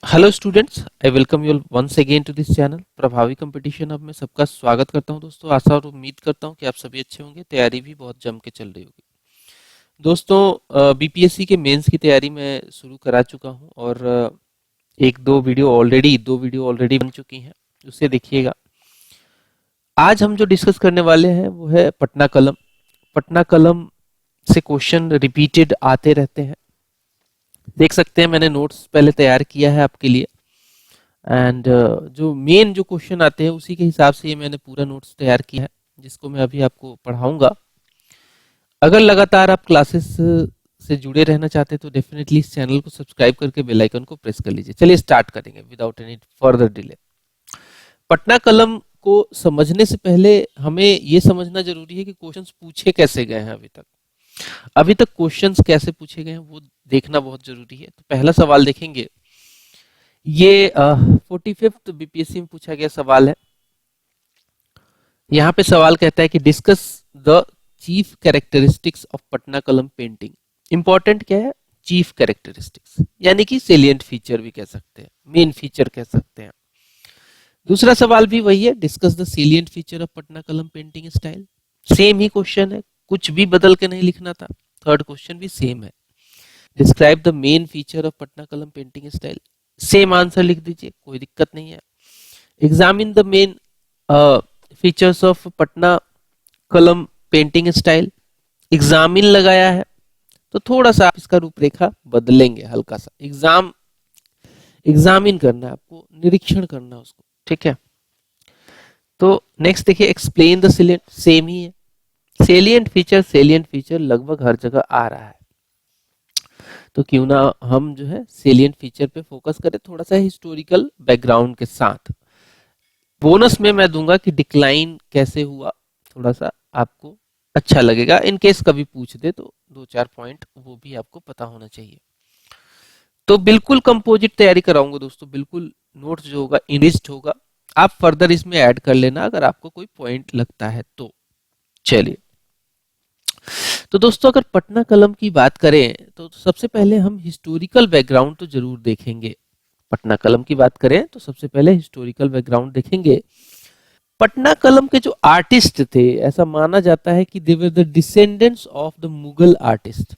Hello students, I welcome you once again to this channel Prabhavi competition. अब मैं सबका स्वागत करता हूं दोस्तों। आशा और उम्मीद करता हूं कि आप सभी अच्छे होंगे। तैयारी भी बहुत जम के चल रही होगी दोस्तों। बीपीएससी के मेंस की तैयारी मैं शुरू करा चुका हूं और एक दो वीडियो ऑलरेडी बन चुकी हैं, उसे देखिएगा। आज हम जो डिस्कस करने वाले हैं वो है पटना कलम। पटना कलम से क्वेश्चन रिपीटेड आते रहते हैं, देख सकते हैं। मैंने नोट्स पहले तैयार किया है आपके लिए एंड जो मेन जो क्वेश्चन आते हैं उसी के हिसाब से ये मैंने पूरा नोट्स तैयार किया है, जिसको मैं अभी आपको पढ़ाऊंगा। अगर लगातार आप क्लासेस से जुड़े रहना चाहते हैं तो डेफिनेटली इस चैनल को सब्सक्राइब करके बेल आइकन को प्रेस कर लीजिए। चलिए स्टार्ट करेंगे without any further delay. Patna कलम को समझने से पहले हमें ये समझना जरूरी है कि क्वेश्चंस पूछे कैसे गए हैं अभी तक क्वेश्चंस कैसे पूछे गए हैं वो देखना बहुत जरूरी है। तो पहला सवाल देखेंगे, ये 45th बीपीएससी में पूछा गया सवाल है। यहाँ पे सवाल कहता है कि discuss the chief characteristics of Patna कलम पेंटिंग। इंपॉर्टेंट क्या है? चीफ कैरेक्टरिस्टिक्स, यानी कि सेलिएंट फीचर भी कह सकते हैं, मेन फीचर कह सकते हैं। दूसरा सवाल भी वही है, discuss the salient feature of Patna कलम पेंटिंग स्टाइल। सेम ही क्वेश्चन है, कुछ भी बदल के नहीं लिखना था। थर्ड क्वेश्चन भी सेम है, describe the main feature of Patna कलम पेंटिंग स्टाइल। सेम आंसर लिख दीजिए, कोई दिक्कत नहीं है। Examine the main features of Patna कलम पेंटिंग स्टाइल। एग्जामिन लगाया है तो थोड़ा सा आप इसका रूपरेखा बदलेंगे, हल्का सा। एग्जामिन करना है आपको, निरीक्षण करना है उसको, ठीक है। तो नेक्स्ट देखिए, एक्सप्लेन द सेलिएंट। सेम ही है, सेलिएंट फीचर लगभग हर जगह आ रहा है, तो क्यों ना हम जो है सेलिएंट फीचर पे फोकस करें, थोड़ा सा हिस्टोरिकल बैकग्राउंड के साथ। बोनस में मैं दूंगा कि डिक्लाइन कैसे हुआ, थोड़ा सा आपको अच्छा लगेगा। इन केस कभी पूछ दे तो दो चार पॉइंट वो भी आपको पता होना चाहिए। तो बिल्कुल कंपोजिट तैयारी कराऊंगा दोस्तों, बिल्कुल नोट्स जो होगा इनिस्ट होगा। आप फर्दर इसमें ऐड कर लेना अगर आपको कोई पॉइंट लगता है तो। चलिए, तो दोस्तों अगर पटना कलम की बात करें तो सबसे पहले हम हिस्टोरिकल बैकग्राउंड तो जरूर देखेंगे। पटना कलम की बात करें तो सबसे पहले हिस्टोरिकल बैकग्राउंड देखेंगे। पटना कलम के जो आर्टिस्ट थे, ऐसा माना जाता है कि they were the descendants of the Mughal artist.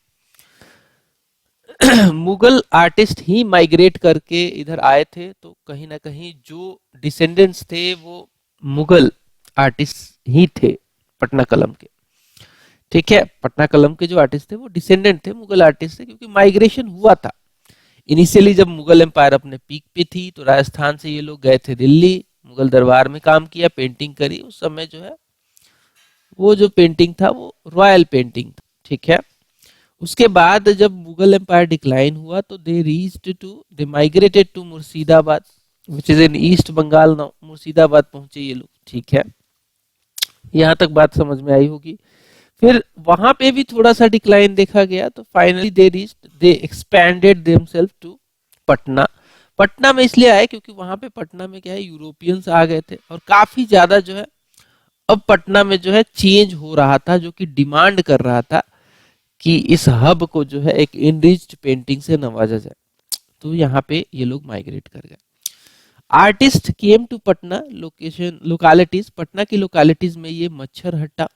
Mughal artist ही माइग्रेट करके इधर आए थे, तो कहीं ना कहीं जो डिसेंडेंट्स थे वो मुगल आर्टिस्ट ही थे पटना कलम के, ठीक है। पटना कलम के जो आर्टिस्ट थे वो डिसेंडेंट थे, मुगल आर्टिस्ट थे, क्योंकि माइग्रेशन हुआ था। इनिशियली जब मुगल एम्पायर अपने पीक पे थी तो राजस्थान से ये लोग गए थे दिल्ली, मुगल दरबार में काम किया, पेंटिंग करी। उस समय जो है वो जो पेंटिंग था वो रॉयल पेंटिंग था, ठीक है। उसके बाद जब मुगल एम्पायर डिक्लाइन हुआ तो they migrated to Murshidabad, which is in East Bengal now. Murshidabad पहुंचे ये लोग, ठीक है। यहाँ तक बात समझ में आई होगी। फिर वहां पे भी थोड़ा सा डिक्लाइन देखा गया, तो finally they expanded themselves to Patna. Patna में इसलिए आए क्योंकि वहां पे पटना में क्या है, यूरोपियंस आ गए थे और काफी ज्यादा जो है अब पटना में जो है चेंज हो रहा था, जो कि डिमांड कर रहा था कि इस हब को जो है एक इनरिच्ड पेंटिंग से नवाजा जाए। तो यहाँ पे ये लोग माइग्रेट कर गए। Artist came to Patna localities. Patna की लोकालिटीज में ये मच्छर हट्टा,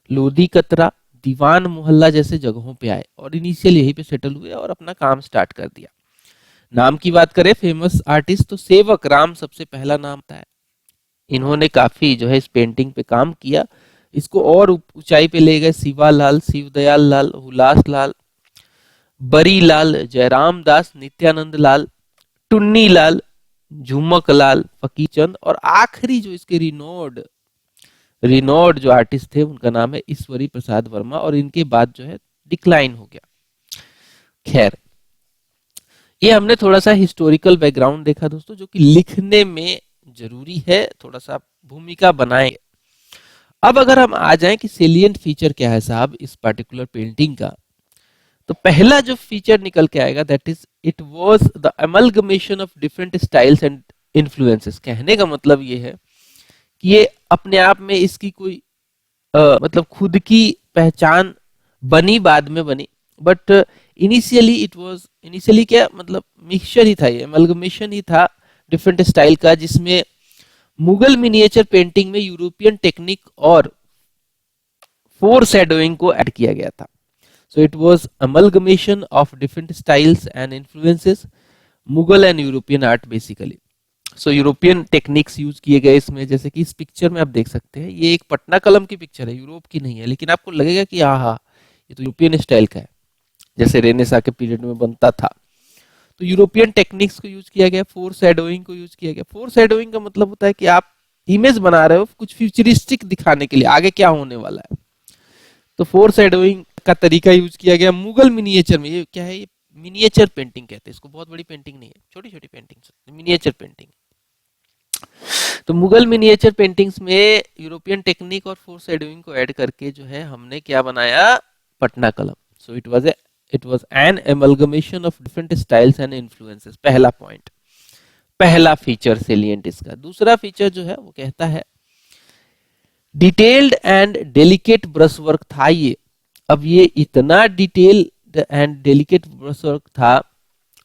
लोधी कतरा, दीवान मोहल्ला जैसे जगहों पे आए और इनिशियल यहीं पे सेटल हुए और अपना काम स्टार्ट कर दिया। नाम की बात करें फेमस आर्टिस्ट तो सेवक राम सबसे पहला नाम था। इन्होंने काफी जो है इस पेंटिंग पे काम किया, इसको और ऊंचाई पे ले गए शिवालाल, शिवदयाल लाल, हुलास लाल, बरी लाल, जयराम दास, नित्यानंद लाल, टुन्नी लाल, झुमक लाल, फकीर चंद, और आखिरी जो इसके रिनोड जो आर्टिस्ट थे उनका नाम है ईश्वरी प्रसाद वर्मा, और इनके बाद जो है डिक्लाइन हो गया। खैर, ये हमने थोड़ा सा हिस्टोरिकल बैकग्राउंड देखा दोस्तों, जो कि लिखने में जरूरी है, थोड़ा सा भूमिका बनाए। अब अगर हम आ जाएं कि सेलिएंट फीचर क्या है साहब इस पर्टिकुलर पेंटिंग का, तो पहला जो फीचर निकल के आएगा that is it was the amalgamation of different styles and influences. कहने का मतलब ये है कि ये अपने आप में इसकी कोई मतलब खुद की पहचान बनी, बाद में बनी, बट इनिशियली क्या मतलब मिक्सचर ही था, ये एमलगमेशन ही था डिफरेंट स्टाइल का, जिसमें मुगल मिनिएचर पेंटिंग में यूरोपियन टेक्निक और फोर शैडोइंग को ऐड किया गया था. So it was amalgamation of different styles and influences, Mughal and European art basically. So European techniques use किए गए इसमें, जैसे कि इस पिक्चर में आप देख सकते हैं, ये एक पटना कलम की पिक्चर है, यूरोप की नहीं है, लेकिन आपको लगेगा कि हाँ ये तो यूरोपियन स्टाइल का है, जैसे रेनेसा के पीरियड में बनता था. तो यूरोपियन टेक्निक्स को यूज किया गया, फोर शैडोइंग को यूज किया गया. फोर शैडोइंग का मतलब होता है कि आप इमेज बना रहे हो कुछ फ्यूचरिस्टिक दिखाने के लिए, आगे क्या होने वाला है, तो फोर शैडोइंग का तरीका यूज किया गया मुगल मिनिएचर में. ये क्या है, ये मिनिएचर पेंटिंग कहते हैं इसको, बहुत बड़ी पेंटिंग नहीं है, छोटी छोटी पेंटिंग, मिनिएचर पेंटिंग. तो मुगल मिनिएचर पेंटिंग्स में यूरोपियन टेक्निक और फोर शैडोइंग को ऐड करके जो है हमने क्या बनाया, पटना कलम. So it was an amalgamation of different styles and influences. पहला पॉइंट, पहला फीचर सेलिएंट इसका. दूसरा फीचर जो है वो कहता है detailed and delicate brush work था ये. अब ये इतना detailed and delicate brush work था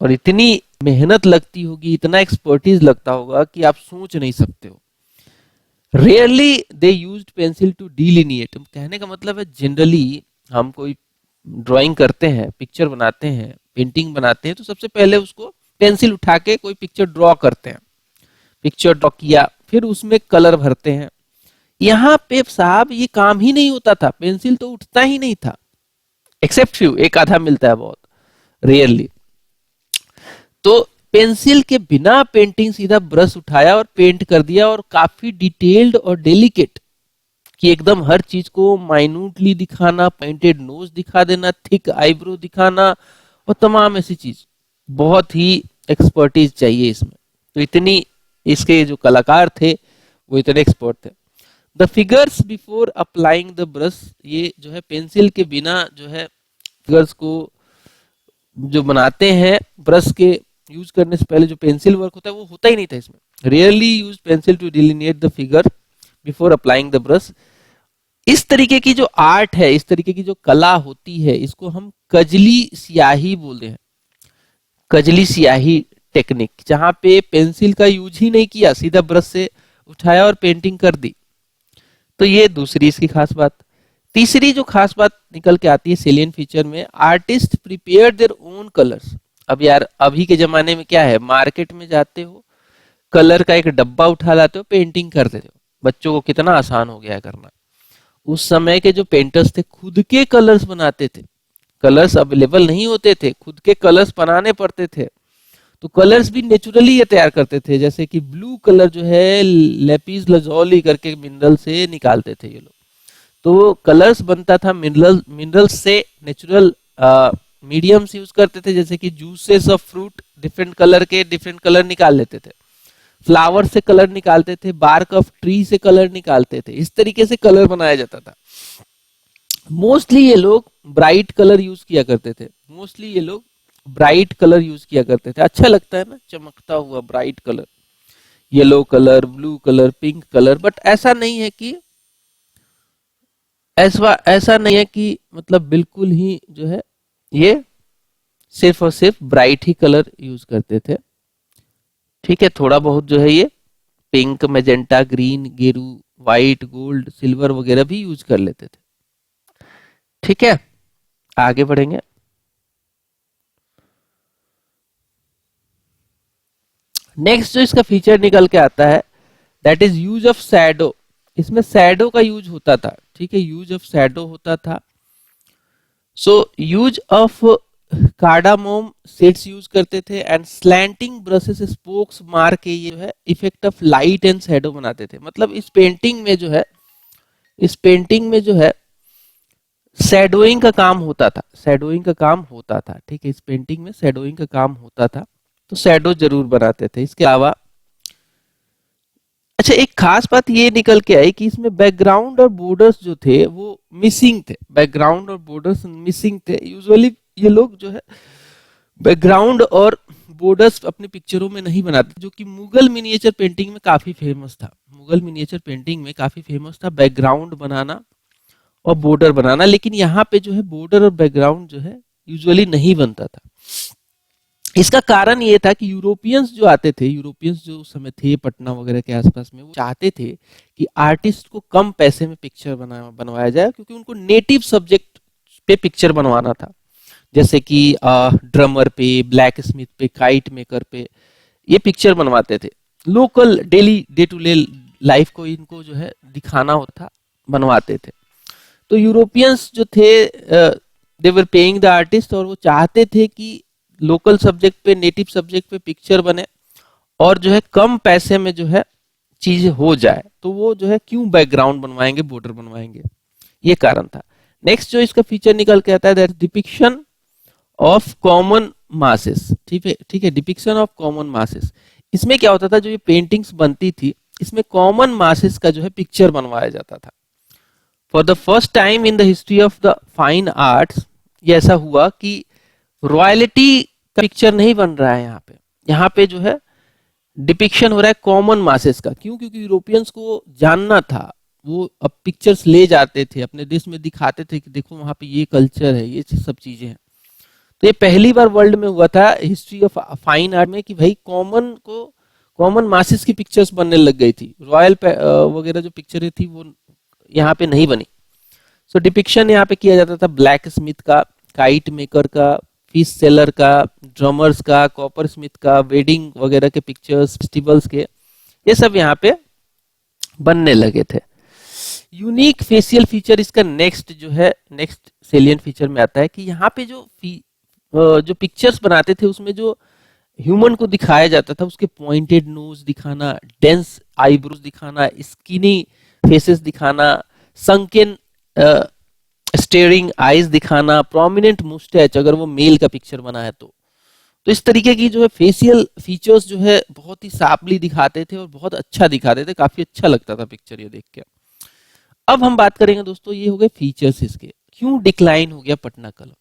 और इतनी मेहनत लगती होगी, इतना एक्सपर्टीज लगता होगा कि आप सोच नहीं सकते हो. Rarely they used pencil to delineate. कहने का मतलब है जनरली हम कोई ड्राइंग करते हैं, पिक्चर बनाते हैं, पेंटिंग बनाते हैं, तो सबसे पहले उसको पेंसिल उठा के कोई पिक्चर ड्रॉ करते हैं. पिक्चर ड्रॉ किया, फिर उसमें कलर भरते हैं. यहाँ पे साहब ये काम ही नहीं होता था, पेंसिल तो उठता ही नहीं था, एक्सेप्ट फ्यू, एक आधा मिलता है बहुत रेयरली. तो पेंसिल के बिना पेंटिंग सीधा ब्रश उठाया और पेंट कर दिया, और काफी डिटेल्ड और डेलिकेट कि एकदम हर चीज को माइन्यूटली दिखाना, पेंटेड नोज दिखा देना, थिक आईब्रो दिखाना और तमाम ऐसी चीज. बहुत ही एक्सपर्टीज चाहिए इसमें. तो इतनी इसके जो कलाकार थे वो इतने एक्सपर्ट थे. The figures before applying the brush, ये जो है पेंसिल के बिना जो है फिगर्स को जो बनाते हैं ब्रश के यूज करने से पहले, जो पेंसिल वर्क होता है वो होता ही नहीं था इसमें. Rarely use pencil to delineate the figure before applying the brush. इस तरीके की जो आर्ट है, इस तरीके की जो कला होती है, इसको हम कजली स्याही बोलते हैं. कजली स्याही टेक्निक, जहां पे पेंसिल का यूज ही नहीं किया, सीधा ब्रश से उठाया और पेंटिंग कर दी. तो ये दूसरी इसकी खास बात. तीसरी जो खास बात निकल के आती है सेलियंट फीचर में, artist prepare their own colours. अब यार अभी के जमाने में क्या है, मार्केट में जाते हो, कलर का एक डब्बा उठा लाते हो, पेंटिंग कर देते हो. बच्चों को कितना आसान हो गया है करना. उस समय के जो पेंटर्स थे खुद के कलर्स बनाते थे, कलर्स अवेलेबल नहीं होते थे, खुद के कलर्स बनाने पड़ते थे. तो कलर्स भी नेचुरली ये तैयार करते थे, जैसे कि ब्लू कलर जो है लेपिस लजोली करके मिनरल से निकालते थे ये लोग. तो कलर्स बनता था मिनरल से, नेचुरल मीडियम्स यूज करते थे, जैसे कि juices of fruit, different colour के डिफरेंट कलर निकाल लेते थे. फ्लावर से कलर निकालते थे, बार्क ऑफ ट्री से कलर निकालते थे. इस तरीके से कलर बनाया जाता था. मोस्टली ये लोग ब्राइट कलर यूज किया करते थे. मोस्टली ये लोग ब्राइट कलर यूज किया करते थे. अच्छा लगता है ना, चमकता हुआ bright colour, yellow colour, blue colour, pink colour. But ऐसा नहीं है कि ऐसा नहीं है कि मतलब बिल्कुल ही जो है ये सिर्फ और सिर्फ ब्राइट ही कलर यूज करते थे. ठीक है, थोड़ा बहुत जो है ये पिंक, मैजेंटा, ग्रीन, गेरू, व्हाइट, गोल्ड, सिल्वर वगैरह भी यूज कर लेते थे. ठीक है, आगे बढ़ेंगे. नेक्स्ट जो इसका फीचर निकल के आता है, that is use of shadow. इसमें शैडो का यूज होता था. ठीक है, यूज ऑफ शैडो होता था. सो यूज ऑफ कार्डामोम सीड्स यूज करते थे, एंड स्लैंटिंग ब्रशेस स्पोक्स मार के ये जो है effect of light and shadow बनाते थे. मतलब इस पेंटिंग में जो है शैडोइंग का काम होता था, शैडोइंग का काम होता था. ठीक है, इस पेंटिंग में शैडोइंग का काम होता था, तो शैडो जरूर बनाते थे. इसके अलावा अच्छा एक खास बात ये निकल के आई कि इसमें बैकग्राउंड और बॉर्डर्स जो थे वो मिसिंग थे. बैकग्राउंड और बॉर्डर्स मिसिंग थे. यूजुअली ये लोग जो है बैकग्राउंड और बॉर्डर्स अपने पिक्चरों में नहीं बनाते, जो कि मुगल मिनिएचर पेंटिंग में काफी फेमस था. मुगल मिनिएचर पेंटिंग में काफी फेमस था बैकग्राउंड बनाना और बॉर्डर बनाना. लेकिन यहाँ पे जो है बॉर्डर और बैकग्राउंड जो है यूजुअली नहीं बनता था। इसका कारण ये था कि यूरोपियंस जो आते थे, यूरोपियंस जो उस समय थे पटना वगैरह के आसपास में, वो चाहते थे कि आर्टिस्ट को कम पैसे में पिक्चर बनवाया जाए, क्योंकि उनको नेटिव सब्जेक्ट पे पिक्चर बनवाना था, जैसे कि ड्रमर पे, ब्लैक स्मिथ पे, काइट मेकर पे ये पिक्चर बनवाते थे। Local daily day to day life को इनको जो है दिखाना होता, बनवाते थे। तो यूरोपियंस जो थे दे वर पेइंग द आर्टिस्ट, और वो चाहते थे कि लोकल सब्जेक्ट पे, नेटिव सब्जेक्ट पे पिक्चर बने और जो है कम पैसे में जो है चीज हो जाए। तो वो जो है क्यों बैकग्राउंड बनवाएंगे, बॉर्डर बनवाएंगे, ये कारण था। नेक्स्ट जो इसका फीचर निकल के आता है, that depiction of common masses. ठीक है, डिपिक्शन ऑफ कॉमन मासेस। इसमें क्या होता था, जो ये पेंटिंग्स बनती थी, इसमें कॉमन मासेस का जो है पिक्चर बनवाया जाता था। For the first time in the history of the fine arts ये ऐसा हुआ कि रॉयल्टी का पिक्चर नहीं बन रहा है यहाँ पे जो है डिपिक्शन हो रहा है कॉमन मासेस का। क्यों? क्योंकि यूरोपियंस को जानना था, वो अब पिक्चर्स ले जाते थे अपने देश में, दिखाते थे कि देखो वहां पे ये कल्चर है, ये सब चीजें हैं। तो ये पहली बार वर्ल्ड में हुआ था हिस्ट्री ऑफ फाइन आर्ट में कि भाई कॉमन मासेस की पिक्चर्स बनने लग गई थी। रॉयल वगैरह जो पिक्चरें थी वो यहाँ पे नहीं बनी। सो डिपिक्शन यहाँ पे किया जाता था ब्लैक स्मिथ का, काइट मेकर का, फिश सेलर का, ड्रमर्स का, कॉपर स्मिथ का, वेडिंग वगैरह के पिक्चर्स, फेस्टिवल्स के, ये सब यहाँ पे बनने लगे थे। यूनिक फेशियल फीचर इसका नेक्स्ट जो है, नेक्स्ट सेलियंट फीचर में आता है कि यहाँ पे जो पिक्चर्स बनाते थे उसमें जो ह्यूमन को दिखाया जाता था, उसके पॉइंटेड नोज दिखाना, डेंस आईब्रोज दिखाना, स्किनी फेसेस दिखाना, संकेन स्टेयरिंग आईज दिखाना, प्रोमिनेंट मुस्टैच अगर वो मेल का पिक्चर बना है तो इस तरीके की जो है फेशियल फीचर्स जो है बहुत ही साफली दिखाते थे और बहुत अच्छा दिखाते थे, काफी अच्छा लगता था पिक्चर ये देख के। अब हम बात करेंगे दोस्तों, ये हो गए फीचर्स इसके, क्यों डिक्लाइन हो गया पटना कलम,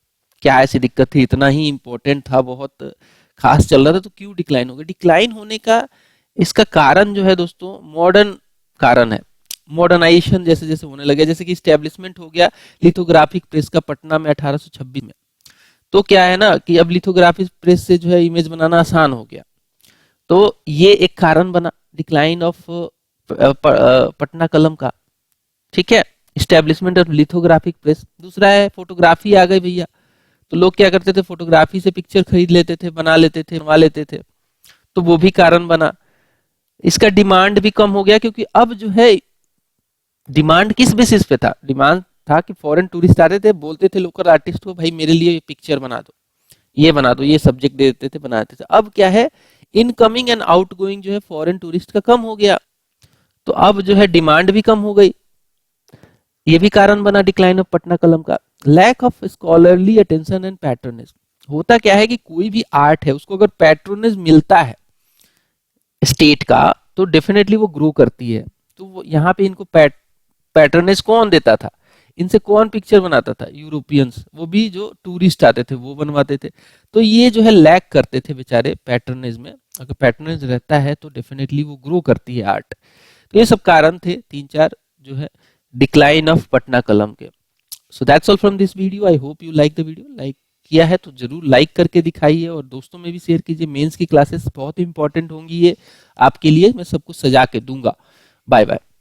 क्या ऐसी दिक्कत थी, इतना ही इंपॉर्टेंट था, बहुत खास चल रहा था, तो क्यों डिक्लाइन हो गया। डिक्लाइन होने का इसका कारण जो है दोस्तों मॉडर्न कारण है, मॉडर्नाइजेशन जैसे जैसे होने लगे, जैसे कि स्टैब्लिशमेंट हो गया लिथोग्राफिक प्रेस का पटना में 1826 में। तो क्या है ना कि अब लिथोग्राफिक प्रेस से जो है इमेज बनाना आसान हो गया, तो ये एक कारण बना डिक्लाइन ऑफ पटना कलम का। ठीक है, स्टैब्लिशमेंट ऑफ लिथोग्राफिक प्रेस। दूसरा है फोटोग्राफी आ गई भैया, तो लोग क्या करते थे, फोटोग्राफी से पिक्चर खरीद लेते थे, बना लेते थे, बनवा लेते थे, तो वो भी कारण बना। इसका डिमांड भी कम हो गया, क्योंकि अब जो है डिमांड किस बेसिस पे था, डिमांड था कि फॉरेन टूरिस्ट आते थे, बोलते थे लोकल आर्टिस्ट को भाई मेरे लिए पिक्चर बना दो, ये बना दो, ये सब्जेक्ट दे देते थे, बनाते थे। अब क्या है, इनकमिंग एंड आउटगोइंग जो है फॉरेन टूरिस्ट का कम हो गया, तो अब जो है डिमांड भी कम हो गई, ये भी कारण बना डिक्लाइन ऑफ पटना कलम का। Lack of scholarly attention and patronage. होता क्या है कि कोई भी आर्ट है उसको अगर पैट्रोनेज मिलता है स्टेट का तो डेफिनेटली वो ग्रो करती है। तो यहाँ पे इनको पैट्रोनेज कौन देता था, इनसे कौन पिक्चर बनाता था, यूरोपियंस, वो भी जो टूरिस्ट आते थे वो बनवाते थे। तो ये जो है लैक करते थे बेचारे पैट्रोनेज में, अगर पैट्रोनेज रहता है तो डेफिनेटली वो ग्रो करती है आर्ट। तो ये सब कारण थे 3-4 जो है डिक्लाइन ऑफ पटना कलम के। So that's all from this video, I hope you like the video. Like किया है तो जरूर लाइक करके दिखाइए और दोस्तों में भी शेयर कीजिए। मेंस की क्लासेस बहुत इंपॉर्टेंट होंगी, ये आपके लिए मैं सब कुछ सजा के दूंगा। Bye bye.